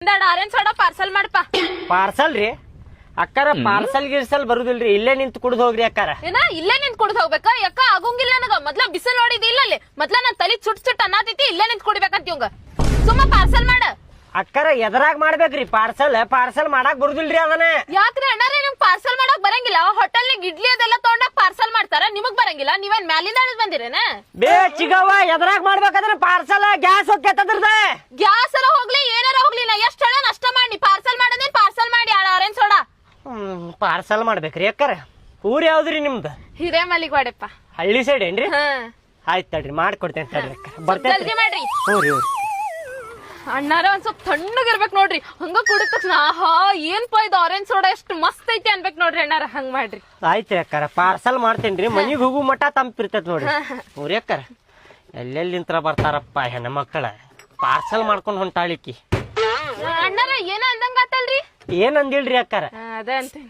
Orange soda parcel ಮಾಡಪ್ಪ. Parcel ರೀ ಅಕ್ಕಾರ? ಪಾರ್ಸಲ್ ಗಿರ್ಸಲ್ ಬರುದಿಲ್ರಿ, ಇಲ್ಲೇ ನಿಂತು ಕುಡ್ದು ಹೋಗ್ರಿ ಅಕ್ಕಾರ. ಏನ ಇಲ್ಲೇ ನಿಂತ್ ಕುಡ್ದು ಹೋಗ್ಬೇಕಾ? ಯಾಕ ಆಗೋಂಗಿಲ್ಲ ನನಗ. ಮೊದ್ಲ ಬಿಸಿಲು ನೋಡಿದಿಲ್ಲ ಅಲ್ಲಿ, ಮೊದ್ಲ ನನ್ ತಲಿ ಚುಟ್ ಚುಟ್ ಅನ್ನತೈತಿ, ಇಲ್ಲೇ ನಿಂತ್ ಕುಡಿಬೇಕಂತ ಇವಂಗ. ಸುಮ್ಮ ಪಾರ್ಸಲ್ ಮಾಡ ಅಕ್ಕಾರ. ಎದರಾಗ ಮಾಡ್ಬೇಕ್ರಿ ಪಾರ್ಸಲ್? ಪಾರ್ಸಲ್ ಮಾಡಾಕ್ ಬರುದಿಲ್ರಿ ಅದನ್ನ. ಯಾಕ್ರಿ ಅಣ್ಣಾರ ನಿಮ್ ಪಾರ್ಸಲ್ ಮಾಡಕ್ ಬರಂಗಿಲ್ಲ? ಹೋಟೆಲ್ ನಾಗ ಇಡ್ಲಿ ಅದೆಲ್ಲ ತಗೊಂಡಾಗ ಪಾರ್ಸಲ್ ಮಾಡ್ತಾರ, ನಿಮಗ್ ಬರಂಗಿಲ್ಲ? ನೀವೇನ್ ಮ್ಯಾಲಿಂದ ಬಂದಿರೇನ? ಬೇ ಚಿಗವ್ವ, ಎದರಾಗ ಮಾಡ್ಬೇಕಂದ್ರ ಪಾರ್ಸಲ್ ಗ್ಯಾಸ್ ಹೋಗ್ತದ್ರದ. ಗ್ಯಾಸ್ ಎಲ್ಲ ಹೋಗ್ಲಿ ಏನಾರ ಹೋಗ್ಲಿ, ನಾ ಎಷ್ಟ್ ಹೇಳ ನಷ್ಟ ಮಾಡಿ ಪಾರ್ಸಲ್ ಮಾಡದೇನ್ ಪಾರ್ಸಲ್ ಮಾಡಿ ಆರೆಂಜ್ ಸೋಡಾ. ಪಾರ್ಸಲ್ ಮಾಡ್ಬೇಕ್ರಿ ಅಕ್ಕಾರ. ಊರ್ ಯಾವ್ದ್ರಿ ನಿಮ್ದು? ಹಿರೇಮಲಿಗವಾಡಪ್ಪ. ಹಳ್ಳಿ ಸೈಡ್ ಏನ್ರಿ? ಹಾ ಆಯ್ತು ತಡ್ರಿ, ಮಾಡ್ಕೊಡ್ತೇನೆ ತಡ್ರಿ ಅಕ್ಕ. ಬರ್ತೇನೆ ಜಲ್ದಿ ಮಾಡ್ರಿ. ಹ್ಞೂ ರೀ. ಅಣ್ಣಾರ ಒಂದ್ ಸ್ವಲ್ಪ ತಣ್ಣಗಿರ್ಬೇಕು ನೋಡ್ರಿ. ಹಂಗ ಕುಡಿದ ತಕ್ಷಣ ಆಹಾ ಏನ್ಪಾ ಇದು ಆರೆಂಜ್ ಸೋಡಾ ಎಷ್ಟು ಮಸ್ತ್ ಐತಿ ಅನ್ಬೇಕು ನೋಡ್ರಿ ಅಣ್ಣಾರ. ಹಂಗ್ ಮಾಡ್ರಿ. ಆಯ್ತ್ರಿ ಅಕ್ಕಾರ, ಪಾರ್ಸಲ್ ಮಾಡ್ತೇನ್ರಿ. ಮನಿಗ್ ಹೋಗು ಮಠ ತಂಪಿರ್ತೈತಿ ನೋಡ್ರಿ. ಊರಿ ಅಕ್ಕಾರ, ಎಲ್ಲೆಲ್ಲಿಂತ್ರ ಬರ್ತಾರಪ್ಪ ಹೆಣ್ಣ ಮಕ್ಕಳ. ಪಾರ್ಸಲ್ ಮಾಡ್ಕೊಂಡ್ ಹೊಂಟಾಳಿಕಿ. ಅಣ್ಣಾರ ಏನ ಅಂದಂಗ ಆತಲ್ರಿ? ಏನ್ ಅಂದಿಲ್ರಿ ಅಕ್ಕಾರ. ಅದೇ ಅಂತೇನಿ.